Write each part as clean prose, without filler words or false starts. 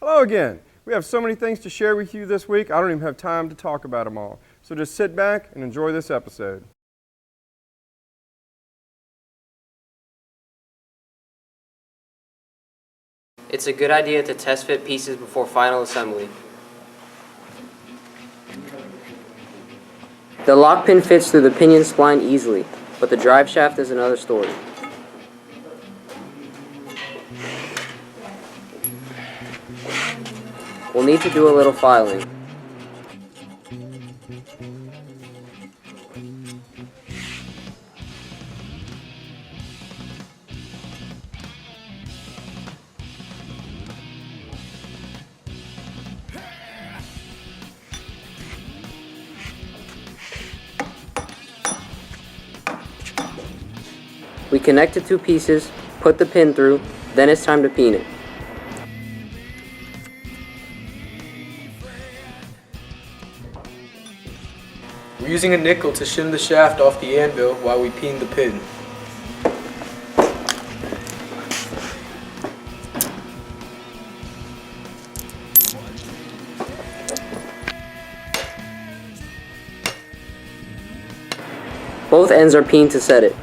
Hello again. We have so many things to share with you this week, I don't even have time to talk about them all. So just sit back and enjoy this episode. It's a good idea to test fit pieces before final assembly. The lock pin fits through the pinion spline easily, but the drive shaft is another story. We'll need to do a little filing. We connect the two pieces, put the pin through, then it's time to peen it. We're using a nickel to shim the shaft off the anvil while we peen the pin. Both ends are peened to set it.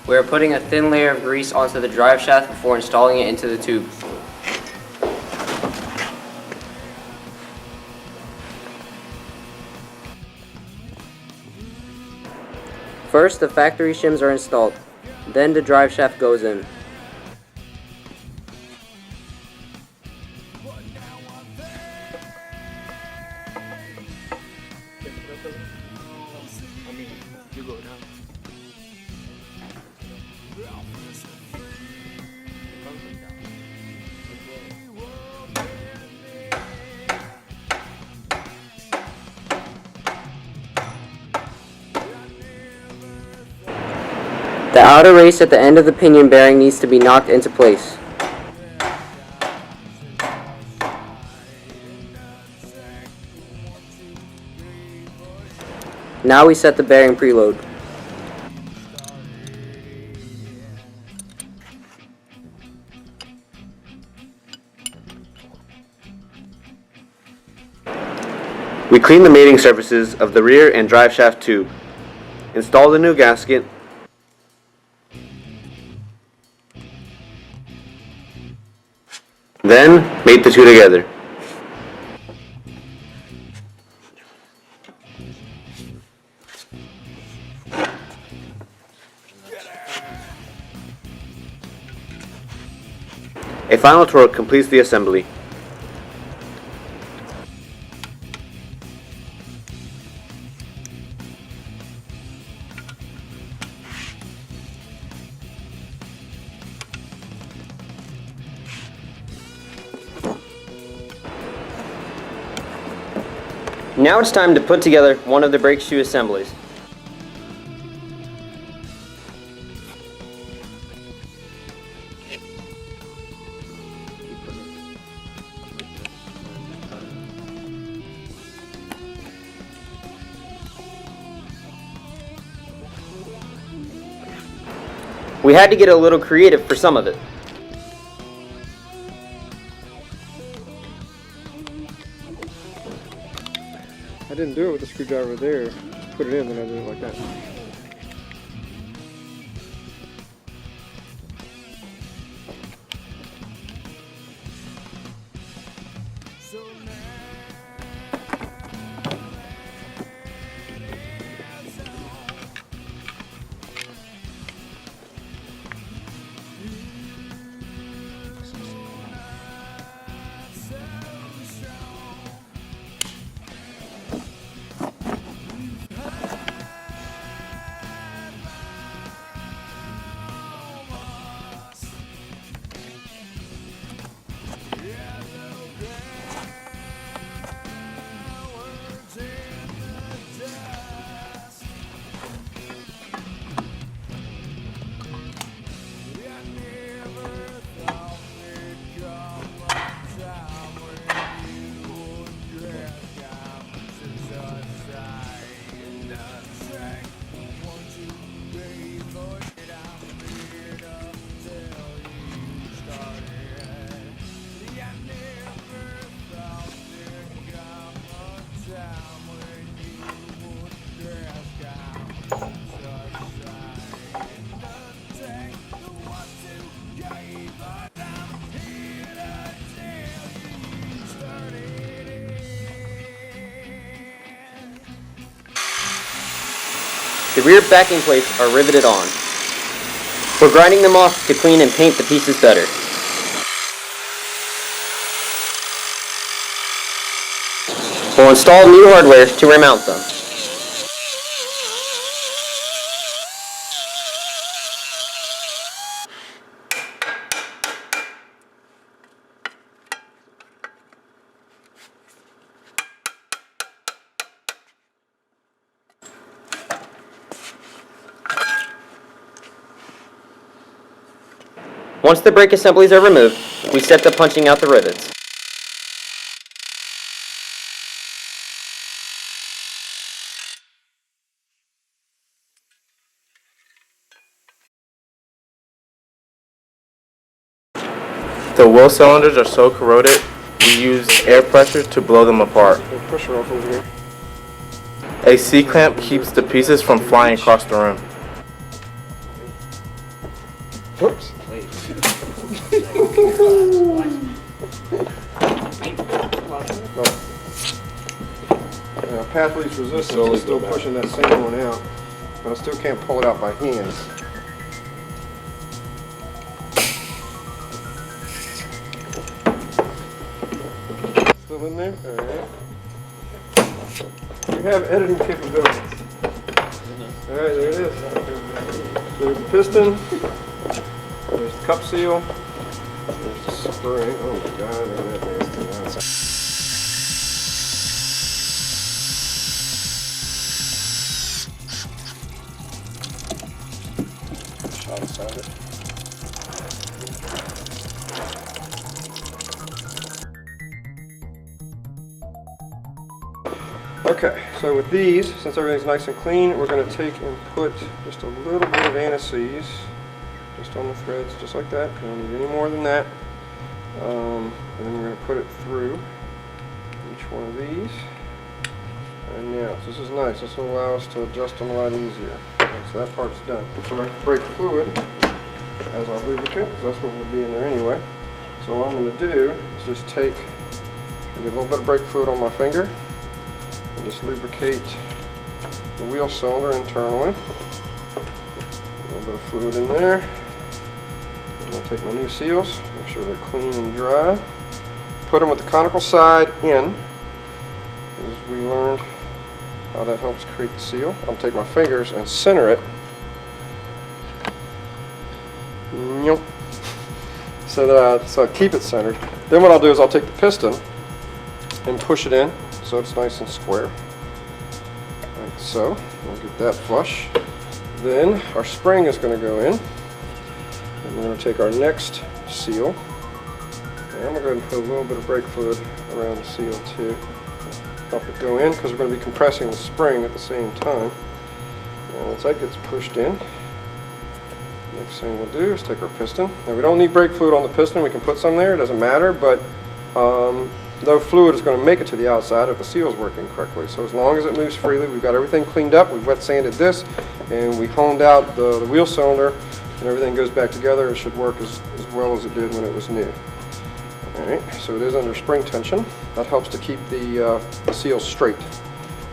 We are putting a thin layer of grease onto the drive shaft before installing it into the tube. First, the factory shims are installed, then the drive shaft goes in. The outer race at the end of the pinion bearing needs to be knocked into place. Now we set the bearing preload. We clean the mating surfaces of the rear and drive shaft tube. Install the new gasket. Then, mate the two together. A final torque completes the assembly. Now it's time to put together one of the brake shoe assemblies. We had to get a little creative for some of it. I didn't do it with the screwdriver there. Put it in, then I did it like that. The rear backing plates are riveted on. We're grinding them off to clean and paint the pieces better. We'll install new hardware to remount them. Once the brake assemblies are removed, we set to punching out the rivets. The wheel cylinders are so corroded, we use air pressure to blow them apart. Pressure off over here. A C-clamp keeps the pieces from flying across the room. Whoops. Path least resistance is still pushing that same one out, but I still can't pull it out by hand. Still in there? Alright. We have editing capabilities. Alright, there it is. There's the piston. There's the cup seal. There's the spring. Oh my god, look at that nasty. Shot inside it. Okay, so with these, since everything's nice and clean, we're going to take and put just a little bit of anti-seize just on the threads, just like that. You don't need any more than that. And then we're going to put it through each one of these. And now, this is nice. This will allow us to adjust them a lot easier. Okay, so that part's done. So I brake fluid as our lubricant, because that's what will be in there anyway. So what I'm going to do is just take maybe a little bit of brake fluid on my finger and just lubricate the wheel cylinder internally. A little bit of fluid in there. I'm going to take my new seals, make sure they're clean and dry. Put them with the conical side in, as we learned how that helps create the seal. I'll take my fingers and center it. So I keep it centered. Then what I'll do is I'll take the piston and push it in so it's nice and square. Like so. We'll get that flush. Then our spring is going to go in. And we're going to take our next seal. And I'm going to go ahead and put a little bit of brake fluid around the seal too. Help it go in because we're going to be compressing the spring at the same time. And once that gets pushed in, next thing we'll do is take our piston. Now we don't need brake fluid on the piston, we can put some there, it doesn't matter, but no fluid is going to make it to the outside if the seal is working correctly. So as long as it moves freely, we've got everything cleaned up, we've wet sanded this, and we honed out the wheel cylinder, and everything goes back together. It should work as well as it did when it was new. Alright, so it is under spring tension. That helps to keep the seal straight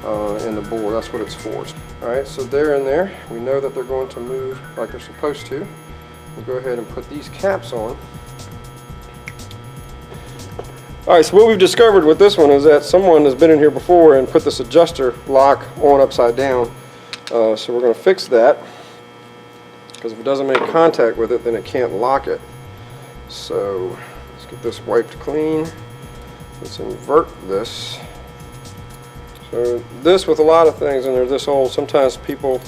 in the bore. That's what it's for. Alright, so they're in there. We know that they're going to move like they're supposed to. We'll go ahead and put these caps on. Alright, so what we've discovered with this one is that someone has been in here before and put this adjuster lock on upside down. So we're going to fix that, because if it doesn't make contact with it, then it can't lock it. So let's get this wiped clean. Let's invert this. So this, with a lot of things, and they're this old, sometimes people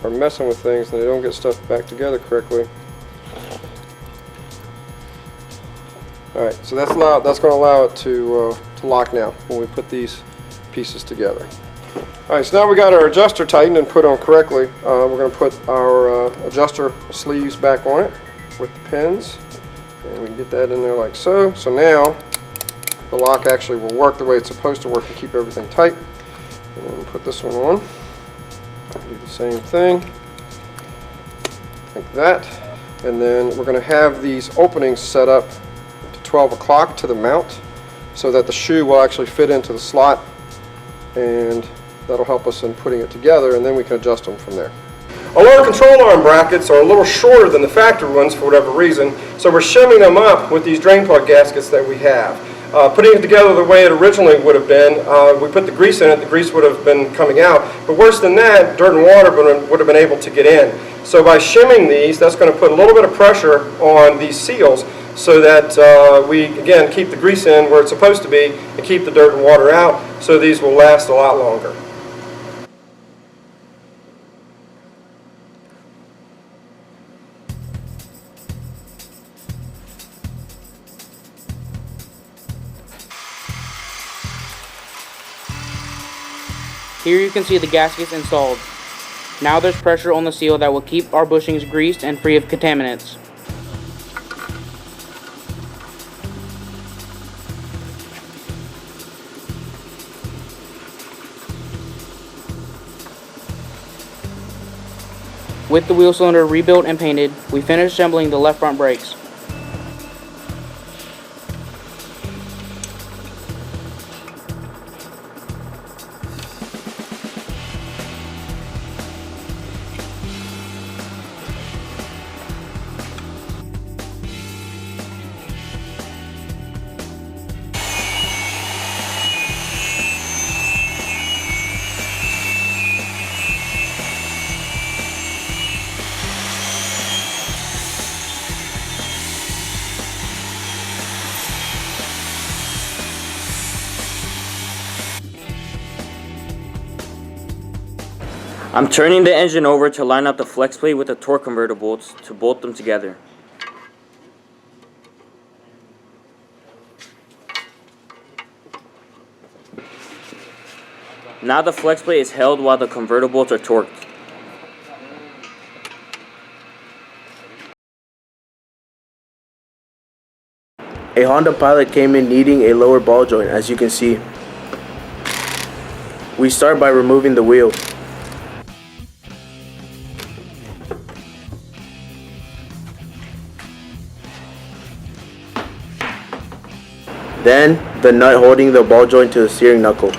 are messing with things and they don't get stuff back together correctly. Alright, so that's going to allow it to lock now when we put these pieces together. Alright, so now we got our adjuster tightened and put on correctly. We're going to put our adjuster sleeves back on it with the pins. And we can get that in there like so. So now the lock actually will work the way it's supposed to work and keep everything tight. And we'll put this one on. Do the same thing. Like that. And then we're going to have these openings set up to 12 o'clock to the mount so that the shoe will actually fit into the slot, and that'll help us in putting it together, and then we can adjust them from there. Our lower control arm brackets are a little shorter than the factory ones for whatever reason, so we're shimming them up with these drain plug gaskets that we have. Putting it together the way it originally would have been, we put the grease in it, the grease would have been coming out, but worse than that, dirt and water would have been able to get in. So by shimming these, that's going to put a little bit of pressure on these seals so that we, again, keep the grease in where it's supposed to be and keep the dirt and water out, so these will last a lot longer. Here you can see the gaskets installed. Now there's pressure on the seal that will keep our bushings greased and free of contaminants. With the wheel cylinder rebuilt and painted, we finished assembling the left front brakes. I'm turning the engine over to line up the flex plate with the torque converter bolts to bolt them together. Now the flex plate is held while the converter bolts are torqued. A Honda Pilot came in needing a lower ball joint, as you can see. We start by removing the wheel. Then, the nut holding the ball joint to the steering knuckle.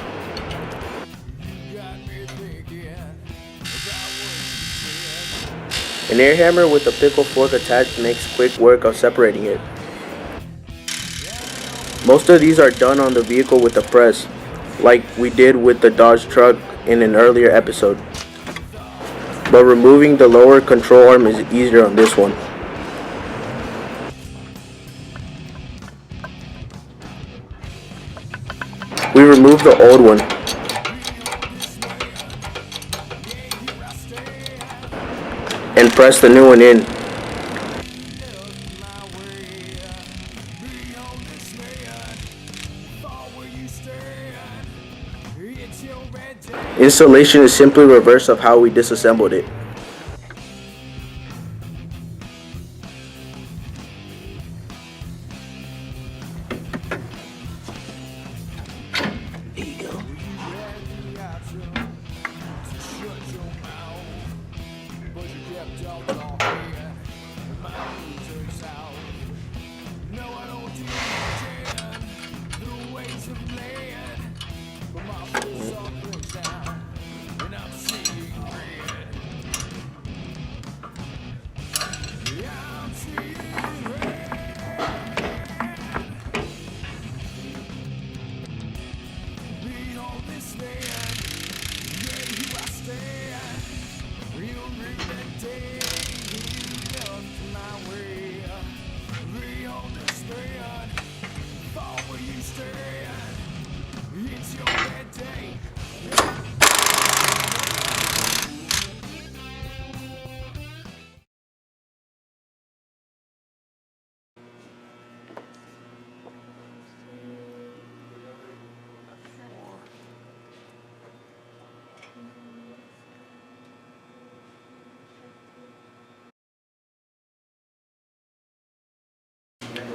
An air hammer with a pickle fork attached makes quick work of separating it. Most of these are done on the vehicle with a press, like we did with the Dodge truck in an earlier episode. But removing the lower control arm is easier on this one. We remove the old one. And press the new one in. Installation is simply reverse of how we disassembled it.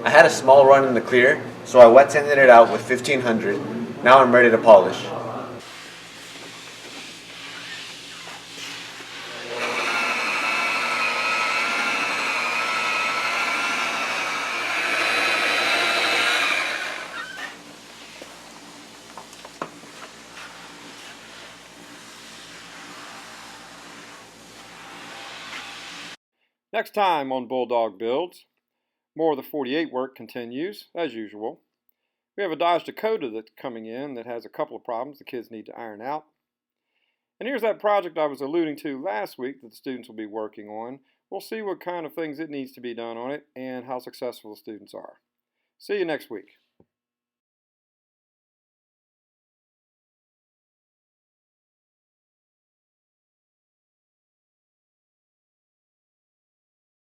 I had a small run in the clear, so I wet sanded it out with 1500. Now I'm ready to polish. Next time on Bulldog Builds, more of the 48 work continues, as usual. We have a Dodge Dakota that's coming in that has a couple of problems the kids need to iron out. And here's that project I was alluding to last week that the students will be working on. We'll see what kind of things it needs to be done on it and how successful the students are. See you next week.